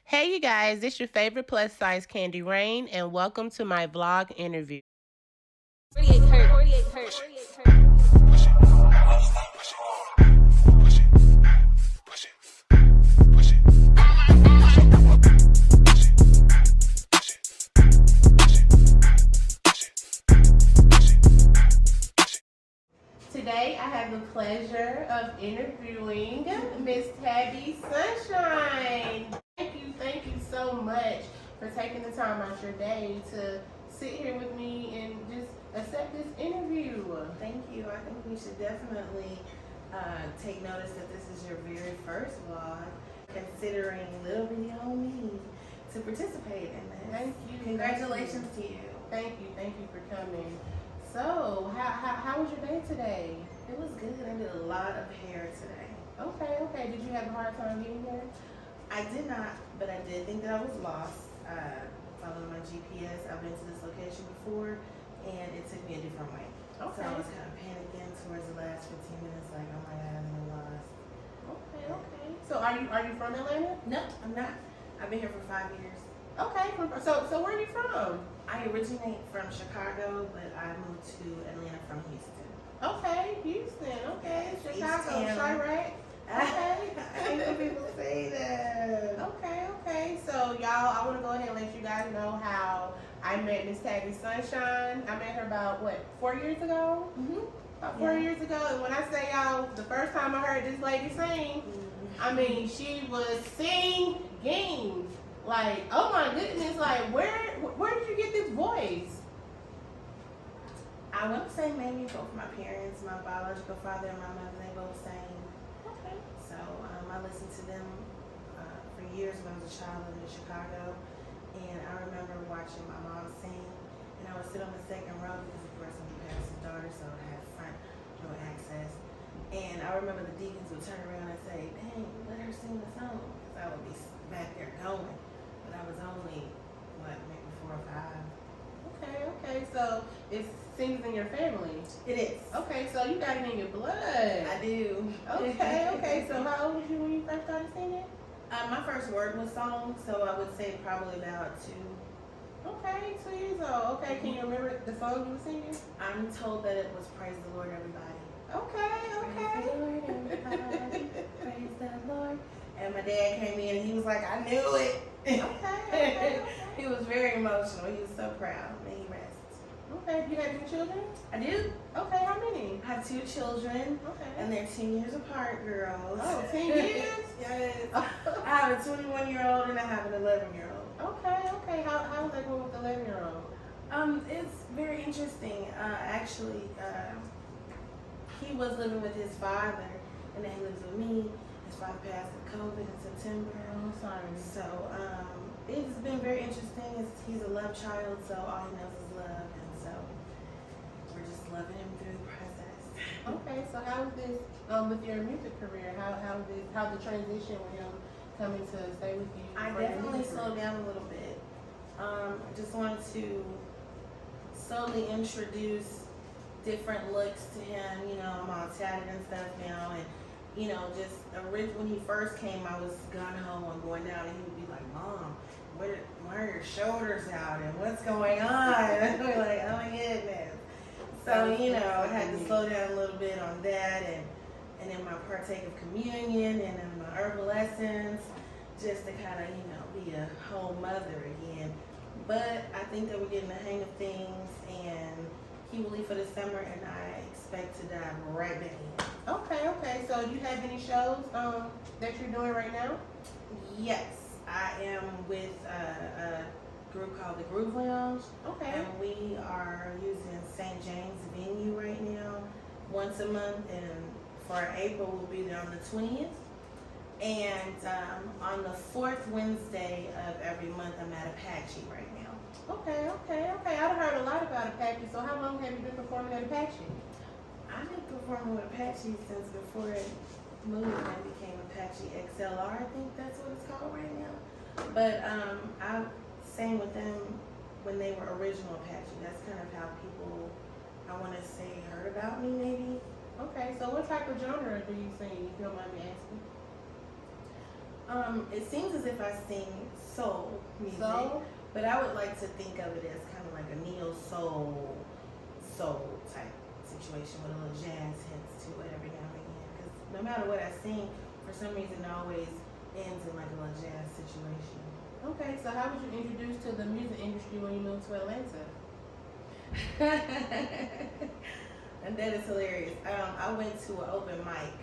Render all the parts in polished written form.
Hey, you guys, it's your favorite plus size CandiiRain, and welcome to my vlog interview. 48 hurt. 48 hurt. 48 hurt. Today, I have the pleasure of interviewing Miss Tabbie Sunshine. Thank you so much for taking the time out your day to sit here with me and just accept this interview. Thank you. I think we should definitely take notice that this is your very first vlog, considering little bitty old me to participate in this. Thank you. Congratulations to you. Thank you for coming. So, how was your day today? It was good. I did a lot of hair today. Okay. Did you have a hard time getting here? I did not, but I did think that I was lost. Following my GPS, I've been to this location before, and it took me a different way. Okay. So I was kind of panicking towards the last 15 minutes, like, oh my God, I'm lost. Okay. So are you from Atlanta? No, I'm not. I've been here for 5 years. Okay. So where are you from? I originate from Chicago, but I moved to Atlanta from Houston. Okay, Houston. Okay, Yes, Chicago. East Shy, right? Okay. I hate when people say that. Okay. So y'all, I want to go ahead and let you guys know how I met Miss Tabbie Sunshine. I met her about 4 years ago? About 4 years ago. And when I say y'all, the first time I heard this lady sing, I mean, she was singing. Like, oh my goodness, like where did you get this voice? I would say maybe both my parents, my biological father and my mother, they both sang. Okay. So I listened to them for years when I was a child living in Chicago. And I remember watching my mom sing. And I would sit on the second row because, of course, I'm the pastor's daughter, so I had front row access. And I remember the deacons would turn around and say, dang, let her sing the song. Because I would be back there going. But I was only, maybe 4 or 5. Okay. So it sings in your family. It is. Okay, so you got it in your blood. I do. Okay. So how old was you when you first started singing? My first word was song, so I would say probably about 2. Okay, 2 years old. Okay, can you remember the song you were singing? I'm told that it was Praise the Lord, Everybody. Okay. Praise the Lord, everybody. Praise the Lord. And my dad came in and he was like, I knew it. Okay. He was very emotional. He was so proud. May he rest. Okay, do you have any children? I do. Okay, how many? I have 2 children. Okay. And they're 10 years apart, girls. Oh, 10 years? Yes. I have a 21-year-old and I have an 11-year-old. Okay. How is that going with the 11-year-old? It's very interesting. Actually, he was living with his father, and then he lives with me. His father passed of COVID in September. Oh, sorry. So it's been very interesting. He's a love child, so all he knows is love, and so we're just loving him through the process. Okay, so how is this with your music career? How the transition with him coming to stay with you? I definitely slowed down a little bit. I just wanted to slowly introduce different looks to him. I'm all tatted and stuff now, and just when he first came, I was gun ho on going down, and he would be like, "Mom, why are your shoulders out, and what's going on?" And we're like, "Oh my goodness." So I had to slow down a little bit on that, and then my partake of communion, and then my herbal lessons, just to kind of be a whole mother again. But I think that we're getting the hang of things, and he will leave for the summer, and I expect to dive right back in. Okay. So do you have any shows that you're doing right now? Yes, I am with a group called the Groove Lounge. Okay. And we are using St. James venue right now once a month, and for April we'll be there on the 20th. And on the 4th Wednesday of every month I'm at Apache right now. Okay. I've heard a lot about Apache. So how long have you been performing at Apache? I've been performing with Apache since before it moved and became Apache XLR. I think that's what it's called right now. But I sang with them when they were original Apache. That's kind of how people, I want to say, heard about me maybe. Okay, so what type of genre do you sing, if you don't mind me asking? It seems as if I sing soul music, but I would like to think of it as kind of like a neo soul type situation with a little jazz hints to it every now and again. Because no matter what I sing, for some reason it always ends in like a little jazz situation. Okay, so how was you introduced to the music industry when you moved to Atlanta? And that is hilarious. I went to an open mic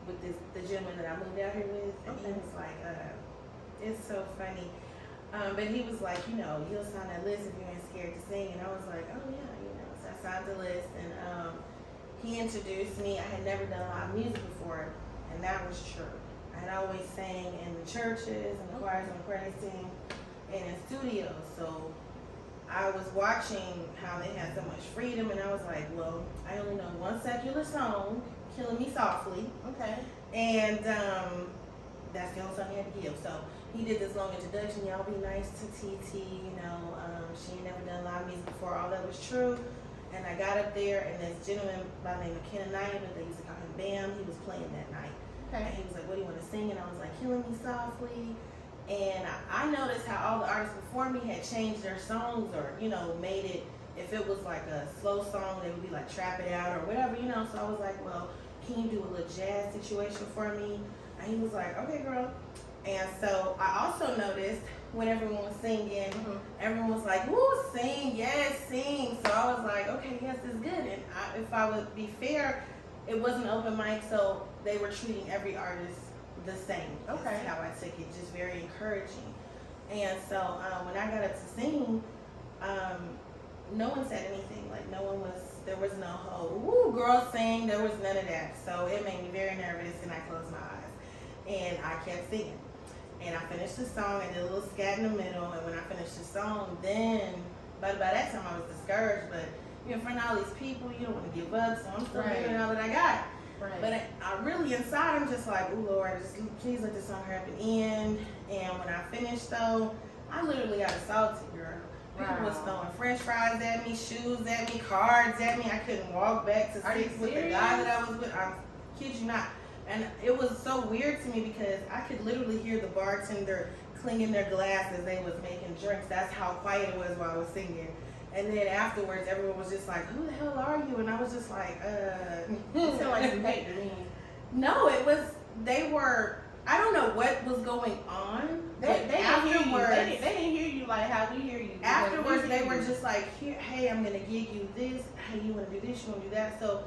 with the gentleman that I moved out here with, and he was like, it's so funny. But he was like, you'll sign that list if you ain't scared to sing. And I was like, oh yeah, So I signed the list, and he introduced me. I had never done live music before, and that was true. I had always sang in the churches and the choirs and praise team and in studios. So I was watching how they had so much freedom, and I was like, well, I only know one secular song, Killing Me Softly. Okay. And that's the only song he had to give. So he did this long introduction. Y'all be nice to TT, she ain't never done live music before. All that was true. And I got up there, and this gentleman by the name of Candiirain, but they used to call him Bam, he was playing that night. Okay. And he was like, what do you want to sing? And I was like, Killing Me Softly. And I noticed how all the artists before me had changed their songs, or, made it, if it was like a slow song, they would be like Trap It Out or whatever, So I was like, well, can you do a little jazz situation for me? And he was like, okay, girl. And so I also noticed when everyone was singing, everyone was like, woo, sing, yes, sing. So I was like, okay, yes, it's good. And if I would be fair, it wasn't an open mic, so they were treating every artist the same. Okay. That's how I took it, just very encouraging. And so when I got up to sing, no one said anything. Like there was no whole, woo, girl sing, there was none of that. So it made me very nervous, and I closed my eyes. And I kept singing. And I finished the song, I did a little scat in the middle, and when I finished the song, but by that time I was discouraged, but in front of all these people, you don't want to give up, so I'm still giving all that I got. Right. But I really inside, I'm just like, oh Lord, just please let this song happen end. And when I finished though, I literally got assaulted, girl. People was throwing french fries at me, shoes at me, cards at me. I couldn't walk back to sit with the guy that I was with. I kid you not. And it was so weird to me because I could literally hear the bartender clinking their glass as they was making drinks. That's how quiet it was while I was singing. And then afterwards, everyone was just like, who the hell are you? And I was just like, It sounded like some hate to me. No, they were, I don't know what was going on. They didn't hear you like how we hear you. Afterwards, they were just like, hey, I'm going to give you this. Hey, you want to do this, you want to do that. So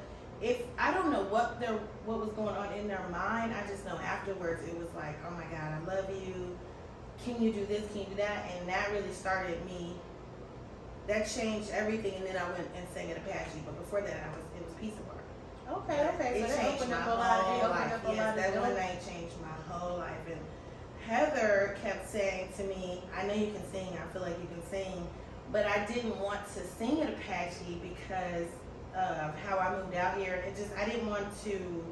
I don't know what was going on in their mind. I just know afterwards it was like, oh my God, I love you. Can you do this? Can you do that? And that really started me. That changed everything. And then I went and sang at Apache. But before that, it was Peace of Art. Okay. It So changed my whole life. Yes, that one night changed my whole life. And Heather kept saying to me, I know you can sing. I feel like you can sing. But I didn't want to sing at Apache because of how I moved out here. I didn't want to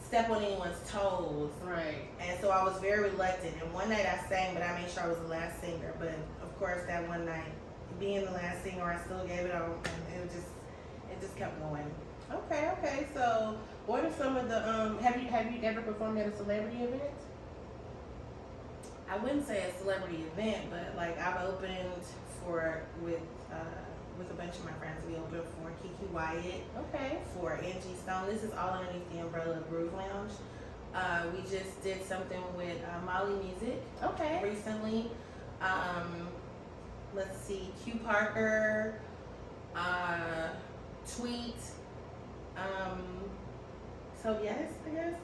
step on anyone's toes. Right. And so I was very reluctant. And one night I sang, but I made sure I was the last singer. But of course, that one night, being the last singer, I still gave it all, and it just kept going. Okay. So, what are some of the have you ever performed at a celebrity event? I wouldn't say a celebrity event, but like I've opened with a bunch of my friends. We opened for Kiki Wyatt. Okay. For Angie Stone. This is all underneath the umbrella of Groove Lounge. We just did something with Molly Music. Okay. Recently. Let's see, Q Parker, Tweet. So yes, I guess.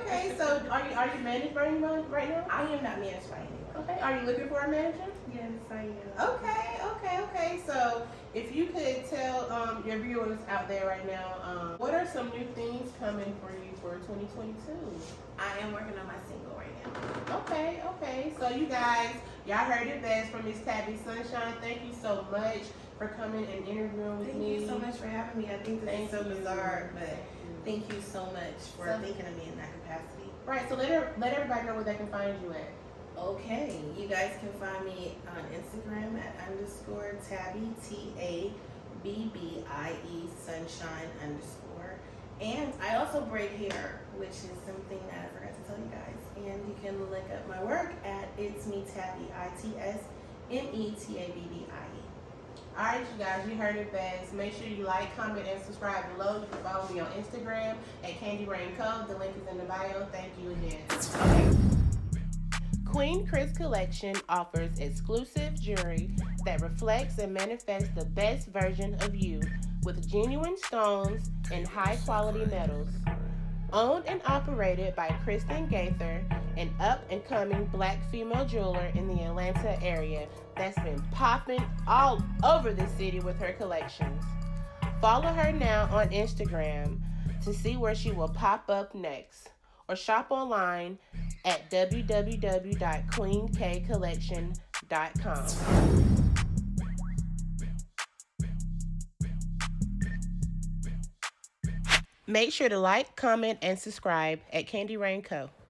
Okay. So are you managed by anyone right now? I am not managed by anyone. Okay. Are you looking for a manager? Yes, I am. Okay. So if you could tell your viewers out there right now, what are some new things coming for you for 2022? I am working on my single right now. Okay. So you guys, y'all heard it best from Miss Tabbie Sunshine. Thank you so much for coming and interviewing with me. Thank you so much for having me. I think this is so bizarre, but thank you so much for thinking of me in that capacity. Right. So let everybody know where they can find you at. Okay, you guys can find me on Instagram at _Tabbie TABBIE Sunshine _. And I also braid hair, which is something that I forgot to tell you guys. And you can look up my work at It's Me Tabbie, ITSMETABBIE. Alright, you guys, you heard it best. Make sure you like, comment, and subscribe below. You can follow me on Instagram at Candiirainco. The link is in the bio. Thank you again. Okay. Queen Chris Collection offers exclusive jewelry that reflects and manifests the best version of you with genuine stones and high-quality metals. Owned and operated by Kristen Gaither, an up-and-coming black female jeweler in the Atlanta area that's been popping all over the city with her collections. Follow her now on Instagram to see where she will pop up next, or shop online at www.queenkcollection.com. Make sure to like, comment, and subscribe at Candiirainco.